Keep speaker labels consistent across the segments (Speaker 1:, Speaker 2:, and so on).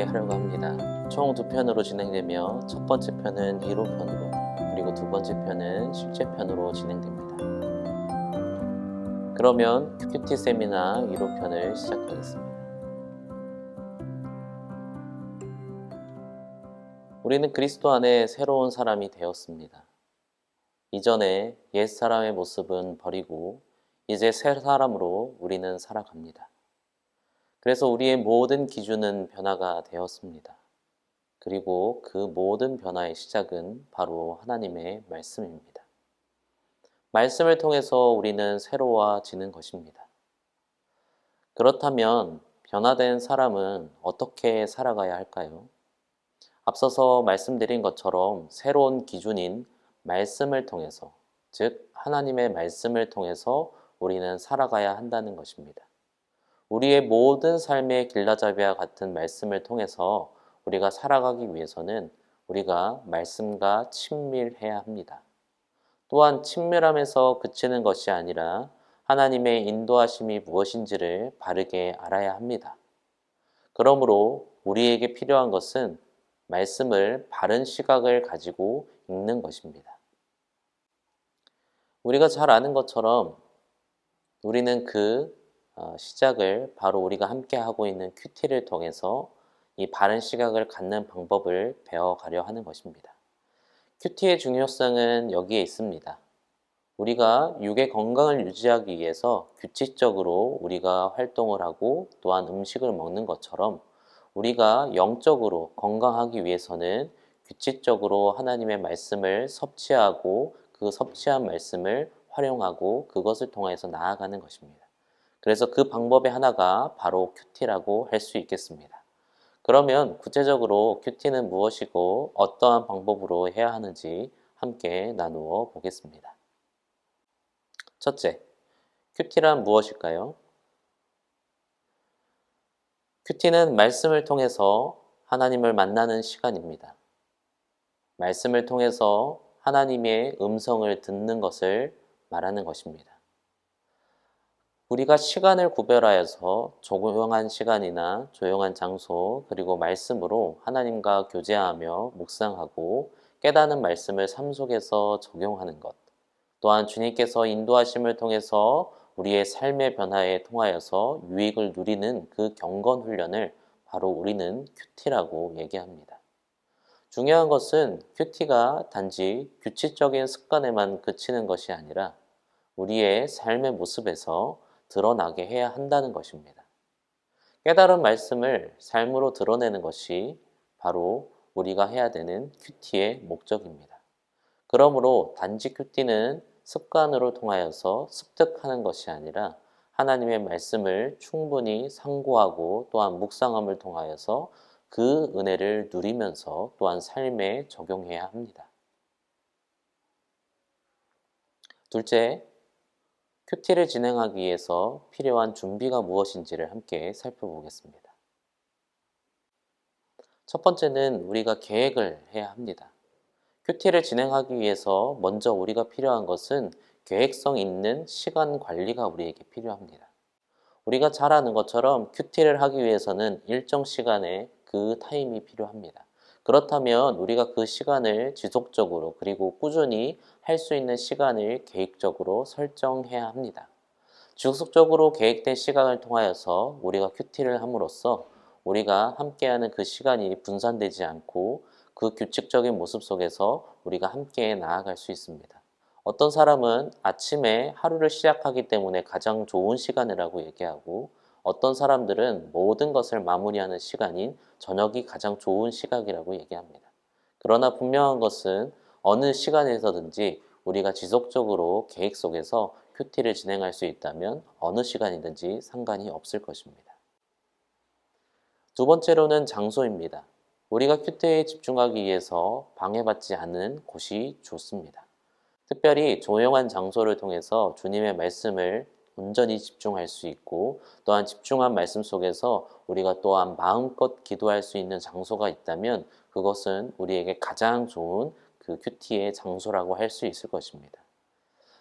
Speaker 1: 하려고 합니다. 총 2편으로 진행되며 첫 번째 편은 이론편으로, 그리고 두 번째 편은 실제편으로 진행됩니다. 그러면 큐티 세미나 이론편을 시작하겠습니다. 우리는 그리스도 안에 새로운 사람이 되었습니다. 이전에 옛 사람의 모습은 버리고 이제 새 사람으로 우리는 살아갑니다. 그래서 우리의 모든 기준은 변화가 되었습니다. 그리고 그 모든 변화의 시작은 바로 하나님의 말씀입니다. 말씀을 통해서 우리는 새로워지는 것입니다. 그렇다면 변화된 사람은 어떻게 살아가야 할까요? 앞서서 말씀드린 것처럼 새로운 기준인 말씀을 통해서, 즉 하나님의 말씀을 통해서 우리는 살아가야 한다는 것입니다. 우리의 모든 삶의 길라잡이와 같은 말씀을 통해서 우리가 살아가기 위해서는 우리가 말씀과 친밀해야 합니다. 또한 친밀함에서 그치는 것이 아니라 하나님의 인도하심이 무엇인지를 바르게 알아야 합니다. 그러므로 우리에게 필요한 것은 말씀을 바른 시각을 가지고 읽는 것입니다. 우리가 잘 아는 것처럼 우리는 그 시작을 바로 우리가 함께 하고 있는 큐티를 통해서 이 바른 시각을 갖는 방법을 배워가려 하는 것입니다. 큐티의 중요성은 여기에 있습니다. 우리가 육의 건강을 유지하기 위해서 규칙적으로 우리가 활동을 하고 또한 음식을 먹는 것처럼 우리가 영적으로 건강하기 위해서는 규칙적으로 하나님의 말씀을 섭취하고 그 섭취한 말씀을 활용하고 그것을 통해서 나아가는 것입니다. 그래서 그 방법의 하나가 바로 큐티라고 할 수 있겠습니다. 그러면 구체적으로 큐티는 무엇이고 어떠한 방법으로 해야 하는지 함께 나누어 보겠습니다. 첫째, 큐티란 무엇일까요? 큐티는 말씀을 통해서 하나님을 만나는 시간입니다. 말씀을 통해서 하나님의 음성을 듣는 것을 말하는 것입니다. 우리가 시간을 구별하여서 조용한 시간이나 조용한 장소 그리고 말씀으로 하나님과 교제하며 묵상하고 깨닫는 말씀을 삶 속에서 적용하는 것, 또한 주님께서 인도하심을 통해서 우리의 삶의 변화에 통하여서 유익을 누리는 그 경건 훈련을 바로 우리는 큐티라고 얘기합니다. 중요한 것은 큐티가 단지 규칙적인 습관에만 그치는 것이 아니라 우리의 삶의 모습에서 드러나게 해야 한다는 것입니다. 깨달은 말씀을 삶으로 드러내는 것이 바로 우리가 해야 되는 큐티의 목적입니다. 그러므로 단지 큐티는 습관으로 통하여서 습득하는 것이 아니라 하나님의 말씀을 충분히 상고하고 또한 묵상함을 통하여서 그 은혜를 누리면서 또한 삶에 적용해야 합니다. 둘째, 큐티를 진행하기 위해서 필요한 준비가 무엇인지를 함께 살펴보겠습니다. 첫 번째는 우리가 계획을 해야 합니다. 큐티를 진행하기 위해서 먼저 우리가 필요한 것은 계획성 있는 시간 관리가 우리에게 필요합니다. 우리가 잘 아는 것처럼 큐티를 하기 위해서는 일정 시간에 그 타임이 필요합니다. 그렇다면 우리가 그 시간을 지속적으로 그리고 꾸준히 할 수 있는 시간을 계획적으로 설정해야 합니다. 지속적으로 계획된 시간을 통하여서 우리가 큐티를 함으로써 우리가 함께하는 그 시간이 분산되지 않고 그 규칙적인 모습 속에서 우리가 함께 나아갈 수 있습니다. 어떤 사람은 아침에 하루를 시작하기 때문에 가장 좋은 시간이라고 얘기하고 어떤 사람들은 모든 것을 마무리하는 시간인 저녁이 가장 좋은 시각이라고 얘기합니다. 그러나 분명한 것은 어느 시간에서든지 우리가 지속적으로 계획 속에서 큐티를 진행할 수 있다면 어느 시간이든지 상관이 없을 것입니다. 두 번째로는 장소입니다. 우리가 큐티에 집중하기 위해서 방해받지 않는 곳이 좋습니다. 특별히 조용한 장소를 통해서 주님의 말씀을 온전히 집중할 수 있고 또한 집중한 말씀 속에서 우리가 또한 마음껏 기도할 수 있는 장소가 있다면 그것은 우리에게 가장 좋은 그 큐티의 장소라고 할 수 있을 것입니다.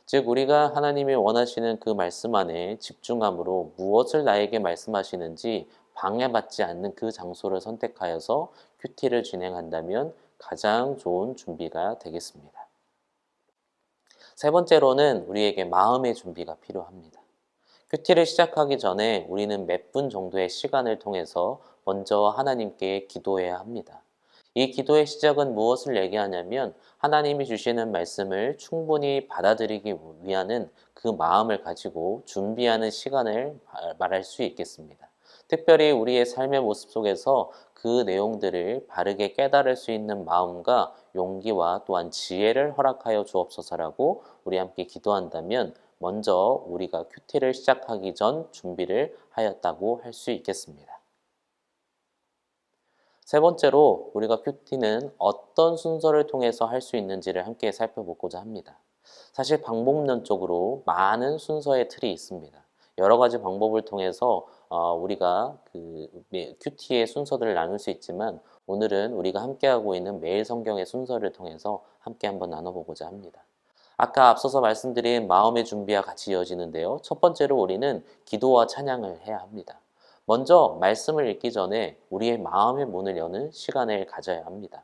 Speaker 1: 즉 우리가 하나님이 원하시는 그 말씀 안에 집중함으로 무엇을 나에게 말씀하시는지 방해받지 않는 그 장소를 선택하여서 큐티를 진행한다면 가장 좋은 준비가 되겠습니다. 세 번째로는 우리에게 마음의 준비가 필요합니다. 큐티를 시작하기 전에 우리는 몇 분 정도의 시간을 통해서 먼저 하나님께 기도해야 합니다. 이 기도의 시작은 무엇을 얘기하냐면 하나님이 주시는 말씀을 충분히 받아들이기 위하는 그 마음을 가지고 준비하는 시간을 말할 수 있겠습니다. 특별히 우리의 삶의 모습 속에서 그 내용들을 바르게 깨달을 수 있는 마음과 용기와 또한 지혜를 허락하여 주옵소서라고 우리 함께 기도한다면 먼저 우리가 큐티를 시작하기 전 준비를 하였다고 할 수 있겠습니다. 세 번째로 우리가 큐티는 어떤 순서를 통해서 할 수 있는지를 함께 살펴보고자 합니다. 사실 방법론적으로 많은 순서의 틀이 있습니다. 여러 가지 방법을 통해서 우리가 큐티의 순서들을 나눌 수 있지만 오늘은 우리가 함께하고 있는 매일 성경의 순서를 통해서 함께 한번 나눠보고자 합니다. 아까 앞서서 말씀드린 마음의 준비와 같이 이어지는데요. 첫 번째로 우리는 기도와 찬양을 해야 합니다. 먼저 말씀을 읽기 전에 우리의 마음의 문을 여는 시간을 가져야 합니다.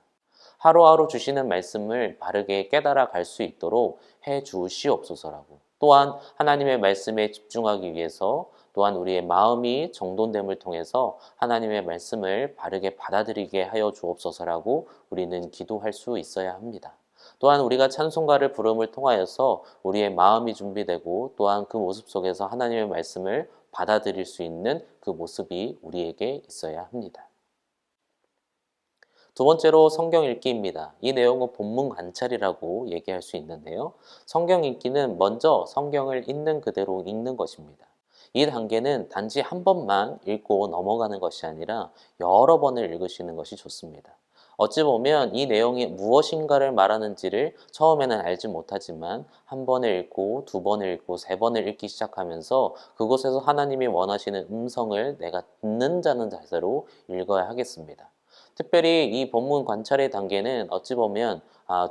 Speaker 1: 하루하루 주시는 말씀을 바르게 깨달아 갈 수 있도록 해 주시옵소서라고. 또한 하나님의 말씀에 집중하기 위해서 또한 우리의 마음이 정돈됨을 통해서 하나님의 말씀을 바르게 받아들이게 하여 주옵소서라고 우리는 기도할 수 있어야 합니다. 또한 우리가 찬송가를 부름을 통하여서 우리의 마음이 준비되고 또한 그 모습 속에서 하나님의 말씀을 받아들일 수 있는 그 모습이 우리에게 있어야 합니다. 두 번째로 성경 읽기입니다. 이 내용은 본문 관찰이라고 얘기할 수 있는데요. 성경 읽기는 먼저 성경을 있는 그대로 읽는 것입니다. 이 단계는 단지 한 번만 읽고 넘어가는 것이 아니라 여러 번을 읽으시는 것이 좋습니다. 어찌 보면 이 내용이 무엇인가를 말하는지를 처음에는 알지 못하지만 한 번을 읽고 두 번을 읽고 세 번을 읽기 시작하면서 그곳에서 하나님이 원하시는 음성을 내가 듣는 자는 자세로 읽어야 하겠습니다. 특별히 이 본문 관찰의 단계는 어찌 보면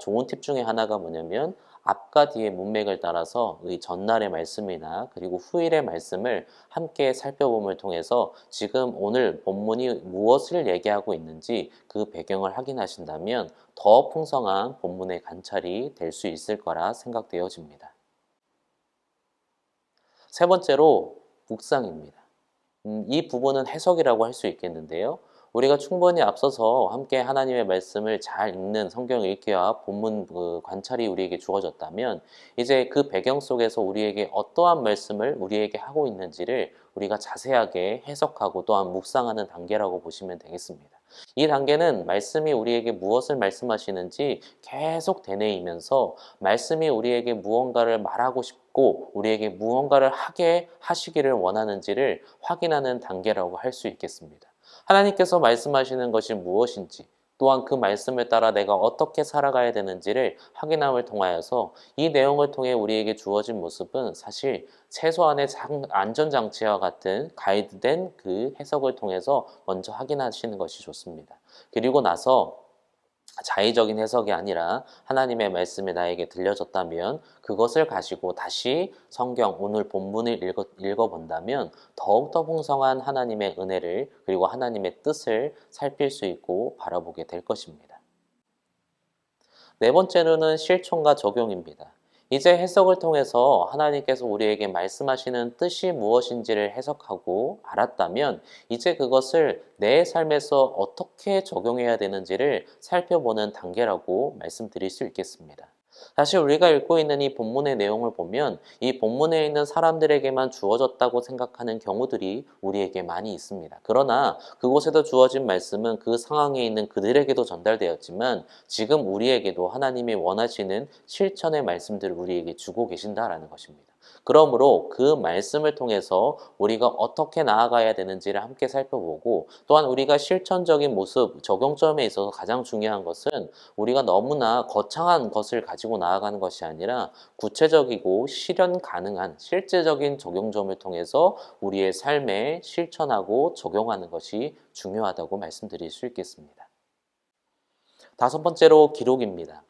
Speaker 1: 좋은 팁 중에 하나가 뭐냐면 앞과 뒤의 문맥을 따라서 이 전날의 말씀이나 그리고 후일의 말씀을 함께 살펴봄을 통해서 지금 오늘 본문이 무엇을 얘기하고 있는지 그 배경을 확인하신다면 더 풍성한 본문의 관찰이 될 수 있을 거라 생각되어집니다. 세 번째로 묵상입니다. 이 부분은 해석이라고 할 수 있겠는데요. 우리가 충분히 앞서서 함께 하나님의 말씀을 잘 읽는 성경 읽기와 본문 관찰이 우리에게 주어졌다면 이제 그 배경 속에서 우리에게 어떠한 말씀을 우리에게 하고 있는지를 우리가 자세하게 해석하고 또한 묵상하는 단계라고 보시면 되겠습니다. 이 단계는 말씀이 우리에게 무엇을 말씀하시는지 계속 되뇌이면서 말씀이 우리에게 무언가를 말하고 싶고 우리에게 무언가를 하게 하시기를 원하는지를 확인하는 단계라고 할 수 있겠습니다. 하나님께서 말씀하시는 것이 무엇인지 또한 그 말씀을 따라 내가 어떻게 살아가야 되는지를 확인함을 통하여서 이 내용을 통해 우리에게 주어진 모습은 사실 최소한의 안전장치와 같은 가이드된 그 해석을 통해서 먼저 확인하시는 것이 좋습니다. 그리고 나서 자의적인 해석이 아니라 하나님의 말씀이 나에게 들려졌다면 그것을 가지고 다시 성경 오늘 본문을 읽어본다면 더욱더 풍성한 하나님의 은혜를 그리고 하나님의 뜻을 살필 수 있고 바라보게 될 것입니다. 네 번째로는 실천과 적용입니다. 이제 해석을 통해서 하나님께서 우리에게 말씀하시는 뜻이 무엇인지를 해석하고 알았다면 이제 그것을 내 삶에서 어떻게 적용해야 되는지를 살펴보는 단계라고 말씀드릴 수 있겠습니다. 사실 우리가 읽고 있는 이 본문의 내용을 보면 이 본문에 있는 사람들에게만 주어졌다고 생각하는 경우들이 우리에게 많이 있습니다. 그러나 그곳에도 주어진 말씀은 그 상황에 있는 그들에게도 전달되었지만 지금 우리에게도 하나님이 원하시는 실천의 말씀들을 우리에게 주고 계신다라는 것입니다. 그러므로 그 말씀을 통해서 우리가 어떻게 나아가야 되는지를 함께 살펴보고 또한 우리가 실천적인 모습, 적용점에 있어서 가장 중요한 것은 우리가 너무나 거창한 것을 가지고 나아가는 것이 아니라 구체적이고 실현 가능한 실제적인 적용점을 통해서 우리의 삶에 실천하고 적용하는 것이 중요하다고 말씀드릴 수 있겠습니다. 다섯 번째로 기록입니다.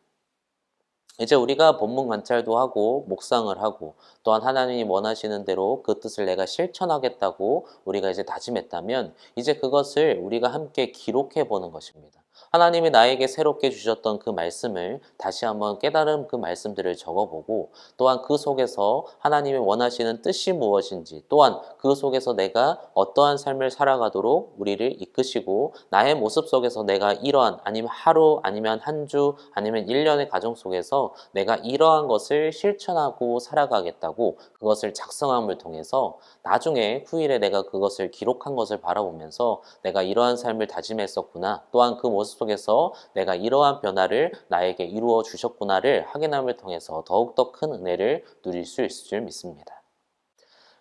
Speaker 1: 이제 우리가 본문 관찰도 하고 묵상을 하고 또한 하나님이 원하시는 대로 그 뜻을 내가 실천하겠다고 우리가 이제 다짐했다면 이제 그것을 우리가 함께 기록해 보는 것입니다. 하나님이 나에게 새롭게 주셨던 그 말씀을 다시 한번 깨달은 그 말씀들을 적어보고 또한 그 속에서 하나님이 원하시는 뜻이 무엇인지 또한 그 속에서 내가 어떠한 삶을 살아가도록 우리를 이끄시고 나의 모습 속에서 내가 이러한 아니면 하루 아니면 한 주 아니면 1년의 가정 속에서 내가 이러한 것을 실천하고 살아가겠다고 그것을 작성함을 통해서 나중에 후일에 내가 그것을 기록한 것을 바라보면서 내가 이러한 삶을 다짐했었구나 또한 그 모습 속에서 내가 이러한 변화를 나에게 이루어 주셨구나를 확인함을 통해서 더욱더 큰 은혜를 누릴 수 있을 줄 믿습니다.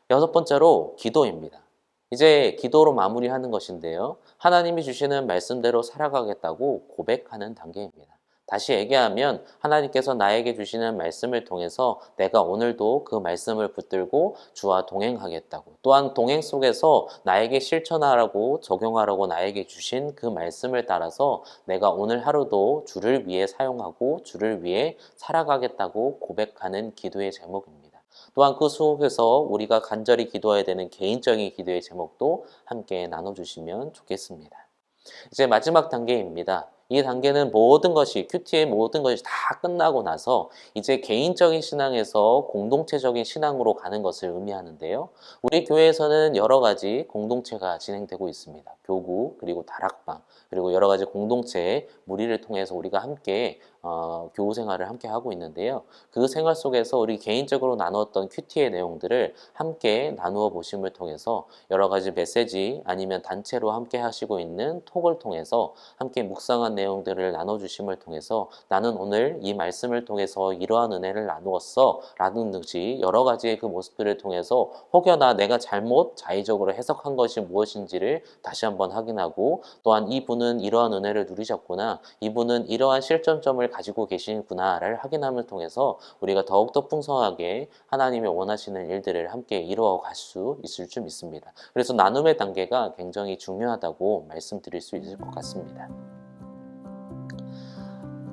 Speaker 1: 여섯 번째로 기도입니다. 이제 기도로 마무리하는 것인데요. 하나님이 주시는 말씀대로 살아가겠다고 고백하는 단계입니다. 다시 얘기하면 하나님께서 나에게 주시는 말씀을 통해서 내가 오늘도 그 말씀을 붙들고 주와 동행하겠다고 또한 동행 속에서 나에게 실천하라고 적용하라고 나에게 주신 그 말씀을 따라서 내가 오늘 하루도 주를 위해 사용하고 주를 위해 살아가겠다고 고백하는 기도의 제목입니다. 또한 그 속에서 우리가 간절히 기도해야 되는 개인적인 기도의 제목도 함께 나눠주시면 좋겠습니다. 이제 마지막 단계입니다. 이 단계는 모든 것이 큐티의 모든 것이 다 끝나고 나서 이제 개인적인 신앙에서 공동체적인 신앙으로 가는 것을 의미하는데요. 우리 교회에서는 여러 가지 공동체가 진행되고 있습니다. 교구 그리고 다락방 그리고 여러 가지 공동체의 무리를 통해서 우리가 함께 교우 생활을 함께 하고 있는데요. 그 생활 속에서 우리 개인적으로 나누었던 큐티의 내용들을 함께 나누어 보심을 통해서 여러 가지 메시지 아니면 단체로 함께 하시고 있는 톡을 통해서 함께 묵상한 내용들을 나눠주심을 통해서 나는 오늘 이 말씀을 통해서 이러한 은혜를 나누었어 라는 듯이 여러 가지의 그 모습들을 통해서 혹여나 내가 잘못 자의적으로 해석한 것이 무엇인지를 다시 한번 확인하고 또한 이분은 이러한 은혜를 누리셨구나 이분은 이러한 실전점을 가지고 계시구나를 확인함을 통해서 우리가 더욱더 풍성하게 하나님이 원하시는 일들을 함께 이루어 갈 수 있을 줄 믿습니다. 그래서 나눔의 단계가 굉장히 중요하다고 말씀드릴 수 있을 것 같습니다.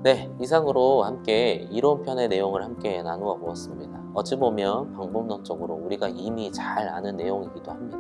Speaker 1: 네, 이상으로 함께 이론편의 내용을 함께 나누어 보았습니다. 어찌 보면 방법론적으로 우리가 이미 잘 아는 내용이기도 합니다.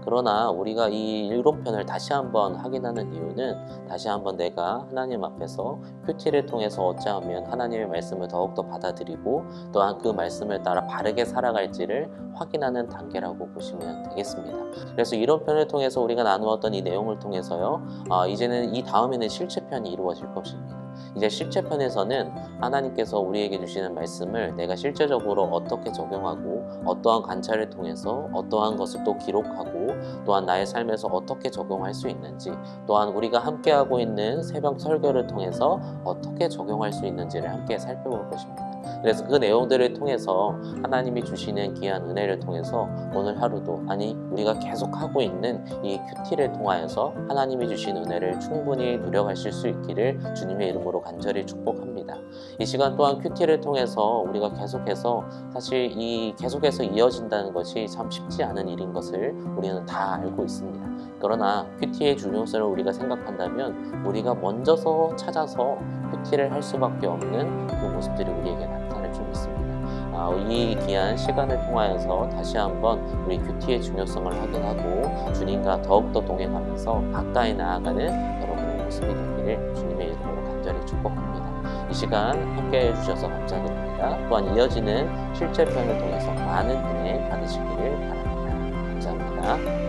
Speaker 1: 그러나 우리가 이 이론편을 다시 한번 확인하는 이유는 다시 한번 내가 하나님 앞에서 큐티를 통해서 어찌하면 하나님의 말씀을 더욱더 받아들이고 또한 그 말씀을 따라 바르게 살아갈지를 확인하는 단계라고 보시면 되겠습니다. 그래서 이론편을 통해서 우리가 나누었던 이 내용을 통해서요, 이제는 이 다음에는 실체편이 이루어질 것입니다. 이제 실체편에서는 하나님께서 우리에게 주시는 말씀을 내가 실제적으로 어떻게 적용하고 어떠한 관찰을 통해서 어떠한 것을 또 기록하고 또한 나의 삶에서 어떻게 적용할 수 있는지 또한 우리가 함께하고 있는 새벽 설교를 통해서 어떻게 적용할 수 있는지를 함께 살펴볼 것입니다. 그래서 그 내용들을 통해서 하나님이 주시는 귀한 은혜를 통해서 오늘 하루도 아니 우리가 계속하고 있는 이 큐티를 통하여서 하나님이 주신 은혜를 충분히 누려가실 수 있기를 주님의 이름으로 간절히 축복합니다. 이 시간 또한 큐티를 통해서 우리가 계속해서 사실 이 계속해서 이어진다는 것이 참 쉽지 않은 일인 것을 우리는 다 알고 있습니다. 그러나 큐티의 중요성을 우리가 생각한다면 우리가 먼저서 찾아서 큐티를 할 수밖에 없는 그 모습들이 우리에게 나타날 줄 믿습니다. 이 귀한 시간을 통하여서 다시 한번 우리 큐티의 중요성을 확인하고 주님과 더욱더 동행하면서 가까이 나아가는 여러분의 모습이 되기를 주님의 이름으로 간절히 축복합니다. 이 시간 함께해 주셔서 감사드립니다. 또한 이어지는 실제편을 통해서 많은 은혜 받으시기를 바랍니다. 감사합니다.